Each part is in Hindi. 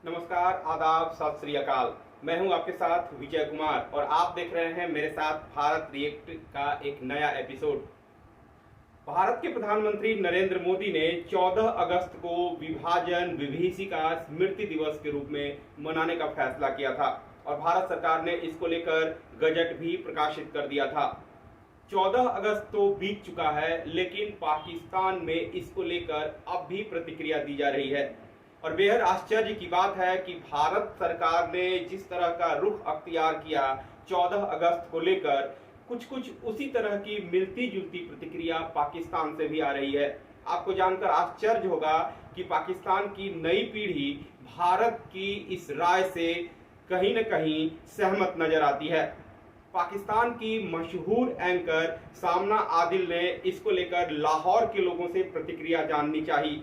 नमस्कार, आदाब, सत श्री अकाल। मैं हूं आपके साथ विजय कुमार और आप देख रहे हैं मेरे साथ भारत रिएक्ट का एक नया एपिसोड। भारत के प्रधानमंत्री नरेंद्र मोदी ने 14 अगस्त को विभाजन विभीषिका स्मृति दिवस के रूप में मनाने का फैसला किया था और भारत सरकार ने इसको लेकर गजट भी प्रकाशित कर दिया था। 14 अगस्त तो बीत चुका है, लेकिन पाकिस्तान में इसको लेकर अब भी प्रतिक्रिया दी जा रही है और बेहद आश्चर्य की बात है कि भारत सरकार ने जिस तरह का रुख अख्तियार किया 14 अगस्त को लेकर, कुछ कुछ उसी तरह की मिलती जुलती प्रतिक्रिया पाकिस्तान से भी आ रही है। आपको जानकर आश्चर्य होगा कि पाकिस्तान की नई पीढ़ी भारत की इस राय से कहीं न कहीं सहमत नजर आती है। पाकिस्तान की मशहूर एंकर सामना आदिल ने इसको लेकर लाहौर के लोगों से प्रतिक्रिया जाननी चाहिए।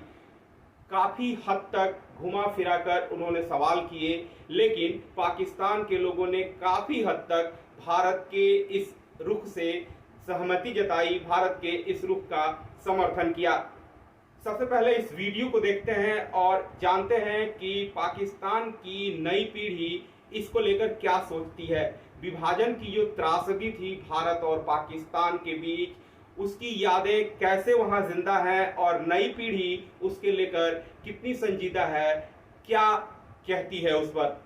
काफी हद तक घुमा फिरा कर उन्होंने सवाल किए, लेकिन पाकिस्तान के लोगों ने काफी हद तक भारत के इस रुख से सहमति जताई, भारत के इस रुख का समर्थन किया। सबसे पहले इस वीडियो को देखते हैं और जानते हैं कि पाकिस्तान की नई पीढ़ी इसको लेकर क्या सोचती है। विभाजन की जो त्रासदी थी भारत और पाकिस्तान के बीच, उसकी यादें कैसे वहां जिंदा हैं और नई पीढ़ी उसके लेकर कितनी संजीदा है, क्या कहती है उस पर।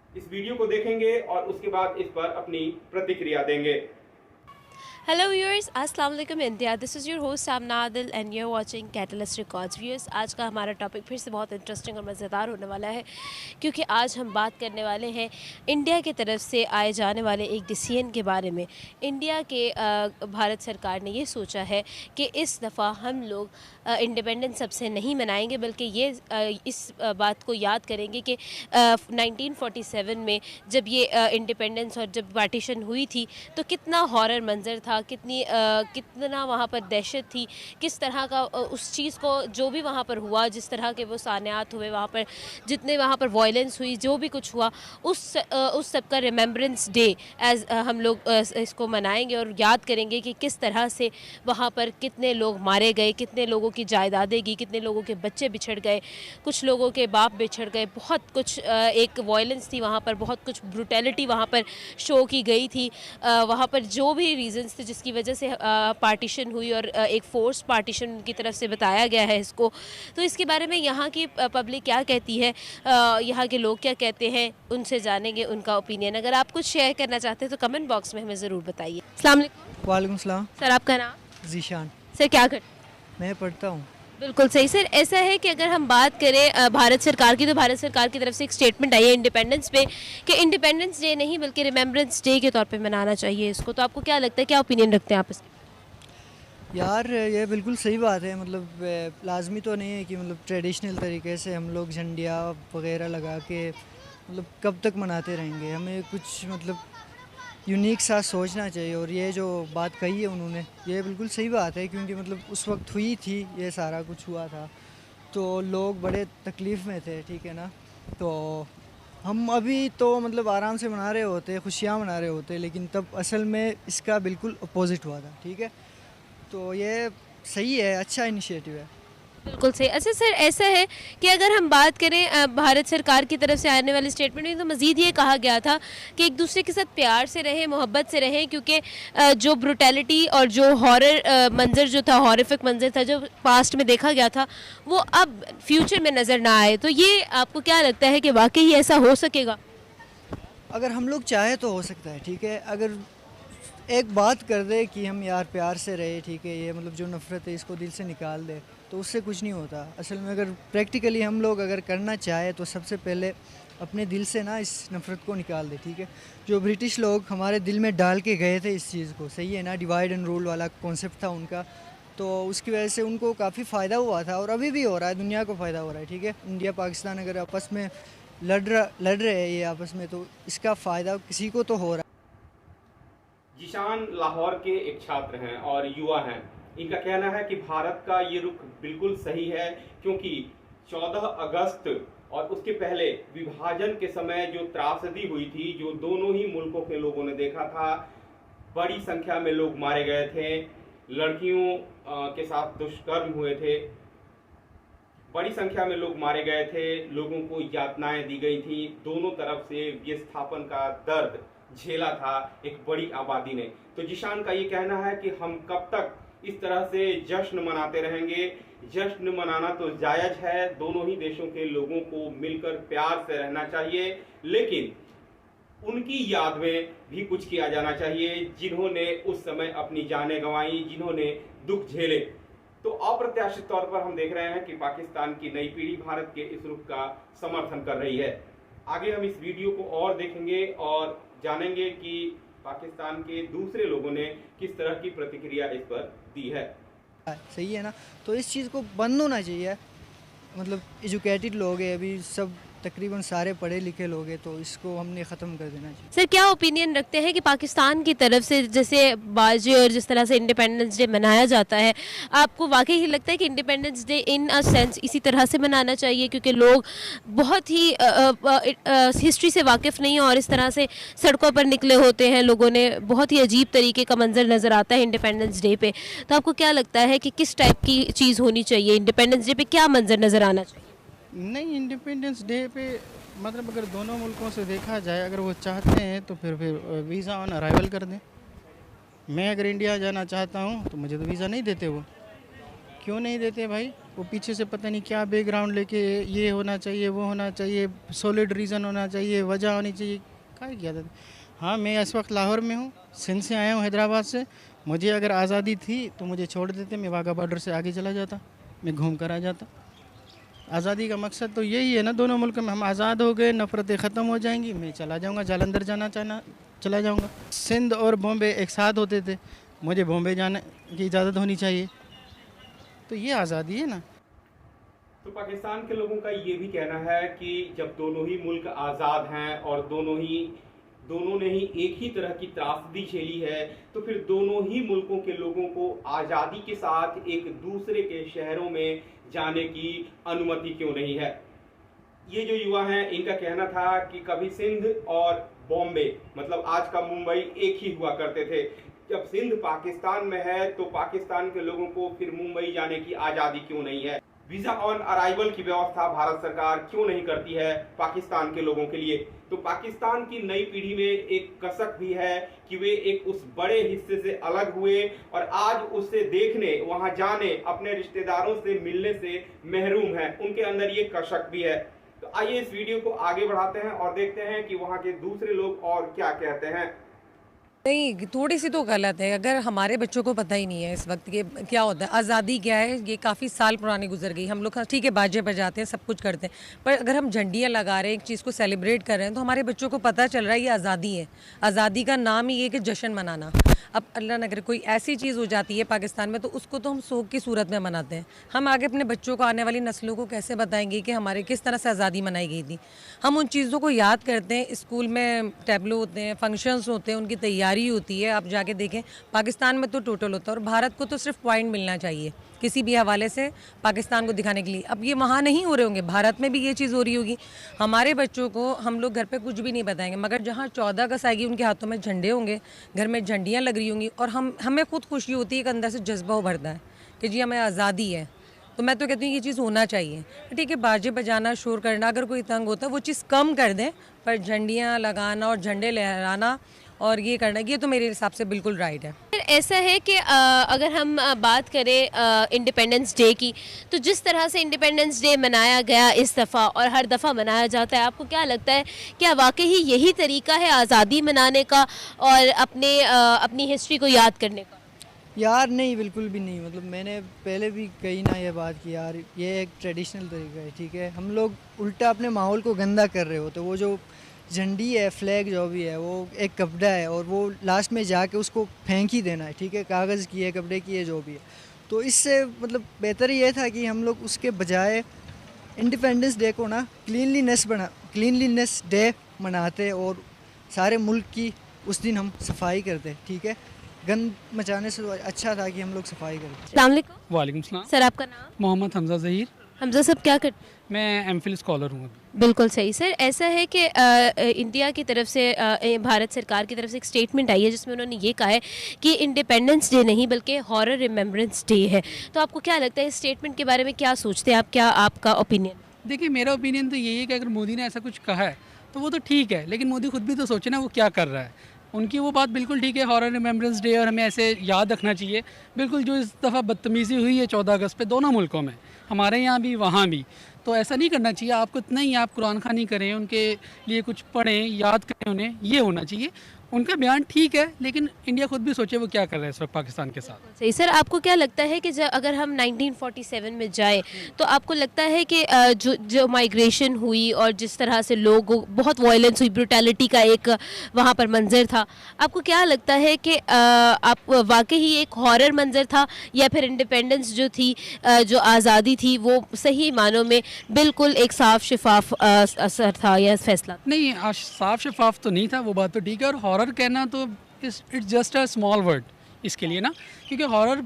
इस वीडियो को देखेंगे और उसके बाद इस पर अपनी प्रतिक्रिया देंगे। Hello viewers, अस्सलाम वालेकुम India. This is your host Samana Adil and you are watching Catalyst records. Viewers, आज का हमारा टॉपिक फिर से बहुत इंटरेस्टिंग और मज़ेदार होने वाला है, क्योंकि आज हम बात करने वाले हैं इंडिया की तरफ से आए जाने वाले एक डिसीजन के बारे में। इंडिया के भारत सरकार ने ये सोचा है कि इस दफ़ा हम लोग इंडिपेंडेंस सबसे नहीं मनाएंगे, बल्कि ये इस बात को याद करेंगे कि 1947 में जब ये इंडिपेंडेंस और जब पार्टीशन हुई थी तो कितना हॉरर मंज़र था, कितना वहाँ पर दहशत थी, किस तरह का उस चीज़ को जो भी वहाँ पर हुआ, जिस तरह के वो सानियात हुए वहाँ पर, जितने वहाँ पर वायलेंस हुई, जो भी कुछ हुआ, उस सब का रिमेम्बरेंस डे एज हम लोग इसको मनाएंगे और याद करेंगे कि किस तरह से वहाँ पर कितने लोग मारे गए, कितने लोगों की जायदादें गई, कितने लोगों के बच्चे बिछड़ गए, कुछ लोगों के बाप बिछड़ गए, बहुत कुछ एक वायलेंस थी वहाँ पर, बहुत कुछ ब्रूटैलिटी वहाँ पर शो की गई थी। वहाँ पर जो भी रीज़न्स थे जिसकी वजह से पार्टीशन हुई और एक फोर्स पार्टीशन की तरफ से बताया गया है इसको, तो इसके बारे में यहाँ की पब्लिक क्या कहती है, यहाँ के लोग क्या कहते हैं, उनसे जानेंगे उनका ओपिनियन। अगर आप कुछ शेयर करना चाहते हैं तो कमेंट बॉक्स में हमें ज़रूर बताइए। अस्सलाम वालेकुम। वालेकुम सलाम। सर, आपका नाम? जीशान। सर, क्या करते हैं? मैं पढ़ता हूँ। बिल्कुल सही सर। ऐसा है कि अगर हम बात करें भारत सरकार की, तो भारत सरकार की तरफ से एक स्टेटमेंट आई है इंडिपेंडेंस पे कि इंडिपेंडेंस डे नहीं बल्कि रिमेम्बरेंस डे के तौर पे मनाना चाहिए इसको। तो आपको क्या लगता है, क्या ओपिनियन रखते हैं आप इसके? यार ये बिल्कुल सही बात है। मतलब लाजमी तो नहीं है कि मतलब ट्रेडिशनल तरीके से हम लोग झंडिया वगैरह लगा के मतलब कब तक मनाते रहेंगे। हमें कुछ मतलब यूनिक सा सोचना चाहिए। और ये जो बात कही है उन्होंने, ये बिल्कुल सही बात है, क्योंकि मतलब उस वक्त हुई थी, ये सारा कुछ हुआ था तो लोग बड़े तकलीफ़ में थे, ठीक है ना। तो हम अभी तो मतलब आराम से मना रहे होते, खुशियाँ मना रहे होते, लेकिन तब असल में इसका बिल्कुल अपोजिट हुआ था, ठीक है। तो ये सही है, अच्छा इनिशिएटिव है। बिल्कुल सही। अच्छा सर, ऐसा है कि अगर हम बात करें भारत सरकार की तरफ से आने वाले स्टेटमेंट में, तो मज़ीद ये कहा गया था कि एक दूसरे के साथ प्यार से रहें, मोहब्बत से रहें, क्योंकि जो ब्रूटैलिटी और जो हॉरर मंज़र जो था, हॉरिफिक मंज़र था जो पास्ट में देखा गया था, वो अब फ्यूचर में नज़र ना आए। तो ये आपको क्या लगता है कि वाकई ऐसा हो सकेगा? अगर हम लोग चाहे तो हो सकता है, ठीक है। अगर एक बात कर दे कि हम यार प्यार से रहे, ठीक है, ये मतलब जो नफ़रत है इसको दिल से निकाल दे, तो उससे कुछ नहीं होता। असल में अगर प्रैक्टिकली हम लोग अगर करना चाहे तो सबसे पहले अपने दिल से ना इस नफ़रत को निकाल दे, ठीक है। जो ब्रिटिश लोग हमारे दिल में डाल के गए थे इस चीज़ को, सही है ना, डिवाइड एंड रूल वाला कॉन्सेप्ट था उनका, तो उसकी वजह से उनको काफ़ी फ़ायदा हुआ था और अभी भी हो रहा है, दुनिया को फ़ायदा हो रहा है, ठीक है। इंडिया पाकिस्तान अगर आपस में लड़ रहे हैं ये आपस में, तो इसका फ़ायदा किसी को तो हो रहा है। जीशान लाहौर के एक छात्र हैं और युवा हैं। इनका कहना है कि भारत का ये रुख बिल्कुल सही है, क्योंकि 14 अगस्त और उसके पहले विभाजन के समय जो त्रासदी हुई थी, जो दोनों ही मुल्कों के लोगों ने देखा था, बड़ी संख्या में लोग मारे गए थे, लड़कियों के साथ दुष्कर्म हुए थे, बड़ी संख्या में लोग मारे गए थे, लोगों को यातनाएं दी गई थी, दोनों तरफ से विस्थापन का दर्द झेला था एक बड़ी आबादी ने। तो जिशान का ये कहना है कि हम कब तक इस तरह से जश्न मनाते रहेंगे। जश्न मनाना तो जायज है, दोनों ही देशों के लोगों को मिलकर प्यार से रहना चाहिए, लेकिन उनकी याद में भी कुछ किया जाना चाहिए जिन्होंने उस समय अपनी जानें गंवाई, जिन्होंने दुख झेले। तो अप्रत्याशित तौर पर हम देख रहे हैं कि पाकिस्तान की नई पीढ़ी भारत के इस रुख का समर्थन कर रही है। आगे हम इस वीडियो को और देखेंगे और जानेंगे कि पाकिस्तान के दूसरे लोगों ने किस तरह की प्रतिक्रिया इस पर दी है। सही है ना, तो इस चीज़ को बंद होना चाहिए। मतलब एजुकेटेड लोग हैं, अभी सब तकरीबन सारे पढ़े लिखे लोग हैं, तो इसको हमने ख़त्म कर देना चाहिए। सर क्या ओपिनियन रखते हैं कि पाकिस्तान की तरफ से जैसे बाजे और जिस तरह से इंडिपेंडेंस डे मनाया जाता है, आपको वाकई ही लगता है कि independence day in a sense इसी तरह से मनाना चाहिए? क्योंकि लोग बहुत ही हिस्ट्री से वाकिफ़ नहीं है और इस तरह से सड़कों पर निकले होते हैं, लोगों ने बहुत ही अजीब तरीके का मंजर नज़र आता है इंडिपेंडेंस डे पे। तो आपको क्या लगता है कि किस टाइप की चीज़ होनी चाहिए? इंडिपेंडेंस डे पे क्या मंजर नज़र आना चाहिए? नहीं, इंडिपेंडेंस डे पे मतलब अगर दोनों मुल्कों से देखा जाए, अगर वो चाहते हैं तो फिर वीज़ा ऑन अराइवल कर दें। मैं अगर इंडिया जाना चाहता हूँ तो मुझे तो वीज़ा नहीं देते। वो क्यों नहीं देते भाई? वो पीछे से पता नहीं क्या बैकग्राउंड लेके ये होना चाहिए, वो होना चाहिए, सॉलिड रीज़न होना चाहिए, वजह होनी चाहिए, क्या किया था। हाँ, मैं इस वक्त लाहौर में हूँ, सिंध से आया हूँ, हैदराबाद से। मुझे अगर आज़ादी थी तो मुझे छोड़ देते, मैं वाघा बॉर्डर से आगे चला जाता, मैं घूम कर आ जाता। आज़ादी का मकसद तो यही है ना, दोनों मुल्क में हम आज़ाद हो गए, नफ़रतें ख़त्म हो जाएंगी, मैं चला जाऊंगा, जालंधर चला जाऊंगा। सिंध और बॉम्बे एक साथ होते थे, मुझे बॉम्बे जाने की इजाज़त होनी चाहिए, तो ये आज़ादी है ना। तो पाकिस्तान के लोगों का ये भी कहना है कि जब दोनों ही मुल्क आज़ाद हैं और दोनों ने ही एक ही तरह की त्रासदी झेली है, तो फिर दोनों ही मुल्कों के लोगों को आज़ादी के साथ एक दूसरे के शहरों में जाने की अनुमति क्यों नहीं है। ये जो युवा हैं, इनका कहना था कि कभी सिंध और बॉम्बे, मतलब आज का मुंबई, एक ही हुआ करते थे। जब सिंध पाकिस्तान में है तो पाकिस्तान के लोगों को फिर मुंबई जाने की आज़ादी क्यों नहीं है? वीजा ऑन अराइवल की व्यवस्था भारत सरकार क्यों नहीं करती है पाकिस्तान के लोगों के लिए? तो पाकिस्तान की नई पीढ़ी में एक कसक भी है कि वे एक उस बड़े हिस्से से अलग हुए और आज उससे देखने, वहां जाने, अपने रिश्तेदारों से मिलने से महरूम है। उनके अंदर ये कसक भी है। तो आइए इस वीडियो को आगे बढ़ाते हैं और देखते हैं कि वहां के दूसरे लोग और क्या कहते हैं। नहीं, थोड़ी सी तो गलत है। अगर हमारे बच्चों को पता ही नहीं है इस वक्त के क्या होता है, आज़ादी क्या है, ये काफ़ी साल पुरानी गुजर गई। हम लोग ठीक है बाजे पर जाते हैं, सब कुछ करते हैं, पर अगर हम झंडियाँ लगा रहे हैं, एक चीज़ को सेलिब्रेट कर रहे हैं, तो हमारे बच्चों को पता चल रहा है ये आज़ादी है। आज़ादी का नाम ही ये कि जश्न मनाना। अब अल्लाह न करे कोई ऐसी चीज़ हो जाती है पाकिस्तान में, तो उसको तो हम सोग की सूरत में मनाते हैं। हम आगे अपने बच्चों को, आने वाली नस्लों को कैसे बताएंगे कि हमारे किस तरह से आज़ादी मनाई गई थी? हम उन चीज़ों को याद करते हैं, स्कूल में टैबलो होते हैं, फंक्शंस होते हैं, उनकी तैयारी होती है। आप जाके देखें, पाकिस्तान में तो टोटल होता है और भारत को तो सिर्फ पॉइंट मिलना चाहिए किसी भी हवाले से पाकिस्तान को दिखाने के लिए। अब ये वहाँ नहीं हो रहे होंगे, भारत में भी ये चीज़ हो रही होगी। हमारे बच्चों को हम लोग घर पे कुछ भी नहीं बताएंगे, मगर जहाँ 14 अगस्त आएगी उनके हाथों में झंडे होंगे, घर में झंडियाँ लग रही होंगी और हमें खुद खुशी होती है कि अंदर से जज्बा उभरता है कि जी हमें आज़ादी है। तो मैं तो कहती हूँ ये चीज़ होना चाहिए। ठीक है, बाजे बजाना, शोर करना, अगर कोई तंग होता है वो चीज़ कम कर दें, पर झंडियाँ लगाना और झंडे लहराना और ये करना, ये तो मेरे हिसाब से बिल्कुल राइट है। ऐसा है कि अगर हम बात करें इंडिपेंडेंस डे की, तो जिस तरह से इंडिपेंडेंस डे मनाया गया इस दफ़ा और हर दफ़ा मनाया जाता है, आपको क्या लगता है क्या वाकई ही यही तरीका है आज़ादी मनाने का और अपनी हिस्ट्री को याद करने का? यार नहीं, बिल्कुल भी नहीं। मतलब मैंने पहले भी कही ना ये बात की यार, ये एक ट्रेडिशनल तरीका है, ठीक है। हम लोग उल्टा अपने माहौल को गंदा कर रहे होते। वो जो झंडी है, फ्लैग जो भी है, वो एक कपड़ा है और वो लास्ट में जाके उसको फेंक ही देना है, ठीक है। कागज़ की है, कपड़े की है, जो भी है। तो इससे मतलब बेहतर ये था कि हम लोग उसके बजाय इंडिपेंडेंस डे को ना क्लीनलीनेस डे मनाते और सारे मुल्क की उस दिन हम सफाई करते, ठीक है। गंद मचाने से तो अच्छा था कि हम लोग सफाई करते। अस्सलाम वालेकुम। वालेकुम सलाम। सर आपका नाम? मोहम्मद हमजा ज़हीर। हमजा साहब क्या कर मैं एमफिल स्कॉलर हूँ अभी। बिल्कुल सही सर। ऐसा है कि इंडिया की तरफ से भारत सरकार की तरफ से एक स्टेटमेंट आई है जिसमें उन्होंने ये कहा है कि इंडिपेंडेंस डे नहीं बल्कि हॉरर रिमेम्बरेंस डे है। तो आपको क्या लगता है इस स्टेटमेंट के बारे में, क्या सोचते हैं आप, क्या आपका ओपिनियन? देखिए, मेरा ओपिनियन तो यही है कि अगर मोदी ने ऐसा कुछ कहा है तो वो तो ठीक है, लेकिन मोदी खुद भी तो सोचे ना वो क्या कर रहा है। उनकी वो बात बिल्कुल ठीक है, हॉरर रिमेम्बरेंस डे, और हमें ऐसे याद रखना चाहिए। बिल्कुल जो इस दफ़ा बदतमीज़ी हुई है 14 अगस्त पे दोनों मुल्कों में, हमारे यहाँ भी वहाँ भी, तो ऐसा नहीं करना चाहिए। आपको इतना ही आप कुरान खानी करें, उनके लिए कुछ पढ़ें, याद करें उन्हें, ये होना चाहिए। उनका बयान ठीक है, लेकिन इंडिया खुद भी सोचे वो क्या कर रहा है इस वक्त पाकिस्तान के साथ। सही सर। आपको क्या लगता है कि जब अगर हम 1947 में जाएं तो आपको लगता है कि जो माइग्रेशन हुई और जिस तरह से लोग, बहुत वायलेंस हुई, ब्रूटैलिटी का एक वहाँ पर मंजर था, आपको क्या लगता है कि आप वाकई ही एक हॉरर मंजर था, या फिर इंडिपेंडेंस जो थी, जो आज़ादी थी, वो सही मानों में बिल्कुल एक साफ शफाफ असर था या फैसला? नहीं, साफ शफाफ तो नहीं था, वो बात तो ठीक है। और हॉरर कहना तो it's just a small word इसके लिए ना, क्योंकि हॉरर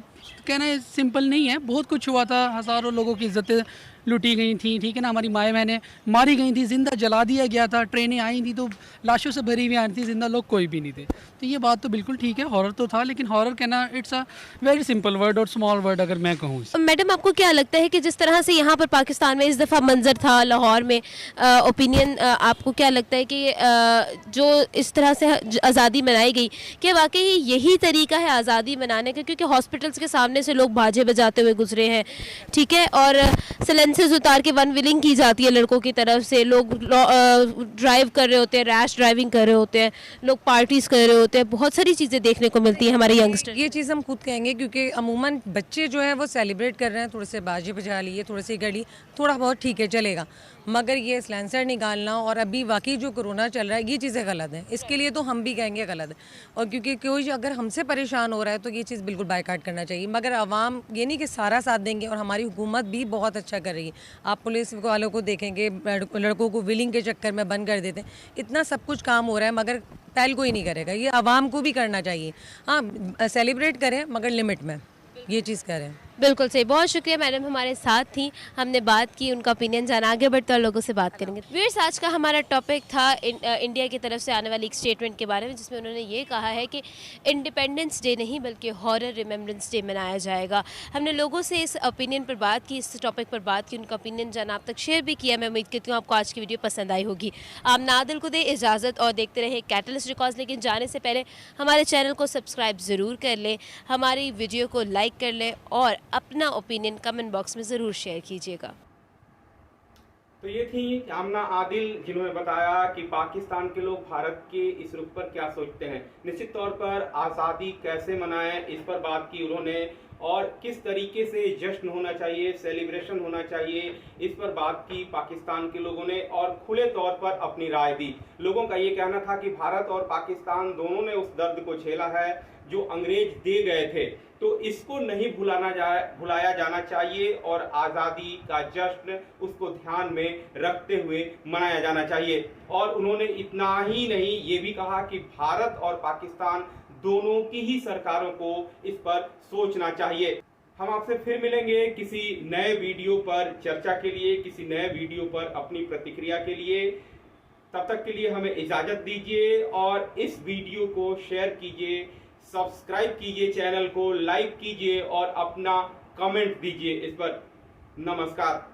कहना सिंपल नहीं है। बहुत कुछ हुआ था, हज़ारों लोगों की इज्जतें लूटी गई थी, ठीक है ना, हमारी माएँ बहनें मारी गई थी, जिंदा जला दिया गया था, ट्रेनें आई थी तो लाशों से भरी हुई आई थी, जिंदा लोग कोई भी नहीं थे। तो ये बात तो बिल्कुल ठीक है, हॉरर तो था, लेकिन हॉरर कहना it's a very simple word और स्मॉल वर्ड अगर मैं कहूँ। मैडम, आपको क्या लगता है कि जिस तरह से यहाँ पर पाकिस्तान में इस दफ़ा मंजर था लाहौर में, ओपिनियन आपको क्या लगता है कि जो इस तरह से आज़ादी मनाई गई, क्या वाकई यही तरीका है आज़ादी मनाने का? क्योंकि हॉस्पिटल्स के सामने से लोग बाजे बजाते हुए गुजरे हैं, ठीक है, और सिलेंसर्स उतार के वन विलिंग की जाती है लड़कों की तरफ से, लोग ड्राइव कर रहे होते हैं, रैश ड्राइविंग कर रहे होते हैं, लोग पार्टीज़ कर रहे होते हैं, बहुत सारी चीज़ें देखने को मिलती है हमारे यंगस्टर। ये चीज़ हम खुद कहेंगे, क्योंकि अमूमन बच्चे जो है वो सेलिब्रेट कर रहे हैं, थोड़े से बाजी बजा लिए, थोड़ी सी गली, थोड़ा बहुत ठीक है चलेगा, मगर ये सिलेंसर निकालना और अभी वाकई जो कोरोना चल रहा है, ये चीज़ें गलत हैं। इसके लिए तो हम भी कहेंगे गलत है, और क्योंकि कोई अगर हमसे परेशान हो रहा है तो ये चीज़ बिल्कुल बायकाट करना चाहिए। मगर आवाम ये नहीं कि सारा साथ देंगे, और हमारी हुकूमत भी बहुत अच्छा कर रही है। आप पुलिस वालों को देखेंगे, लड़कों को विलिंग के चक्कर में बंद कर देते हैं, इतना सब कुछ काम हो रहा है, मगर पहल कोई नहीं करेगा। ये आवाम को भी करना चाहिए। हाँ, सेलिब्रेट करें मगर लिमिट में, ये चीज़ करें। बिल्कुल सही। बहुत शुक्रिया मैडम, हमारे साथ थी, हमने बात की, उनका ओपिनियन जाना। आगे बढ़ते और लोगों से बात करेंगे। व्यूअर्स, आज का हमारा टॉपिक था इंडिया की तरफ से आने वाली एक स्टेटमेंट के बारे में, जिसमें उन्होंने ये कहा है कि इंडिपेंडेंस डे नहीं बल्कि हॉरर रिमेम्बरेंस डे मनाया जाएगा। हमने लोगों से इस ओपिनियन पर बात की, इस टॉपिक पर बात की, उनका ओपिनियन जाना आप तक शेयर भी किया। मैं उम्मीद करती हूँ आपको आज की वीडियो पसंद आई होगी। आप नादिल को दे इजाज़त और देखते रहे कैटलिस्ट रिकॉर्ड्स, लेकिन जाने से पहले हमारे चैनल को सब्सक्राइब ज़रूर कर लें, हमारी वीडियो को लाइक कर लें और अपना ओपिनियन कमेंट बॉक्स में ज़रूर शेयर कीजिएगा। तो ये थी आमना आदिल, जिन्होंने बताया कि पाकिस्तान के लोग भारत के इस रुख पर क्या सोचते हैं। निश्चित तौर पर आज़ादी कैसे मनाएं, इस पर बात की उन्होंने, और किस तरीके से जश्न होना चाहिए, सेलिब्रेशन होना चाहिए, इस पर बात की पाकिस्तान के लोगों ने, और खुले तौर पर अपनी राय दी। लोगों का ये कहना था कि भारत और पाकिस्तान दोनों ने उस दर्द को झेला है जो अंग्रेज दे गए थे, तो इसको नहीं भुलाया जाना चाहिए, और आज़ादी का जश्न उसको ध्यान में रखते हुए मनाया जाना चाहिए। और उन्होंने इतना ही नहीं, ये भी कहा कि भारत और पाकिस्तान दोनों की ही सरकारों को इस पर सोचना चाहिए। हम आपसे फिर मिलेंगे किसी नए वीडियो पर चर्चा के लिए, किसी नए वीडियो पर अपनी प्रतिक्रिया के लिए। तब तक के लिए हमें इजाजत दीजिए, और इस वीडियो को शेयर कीजिए, सब्सक्राइब कीजिए, चैनल को लाइक कीजिए और अपना कमेंट दीजिए इस पर। नमस्कार।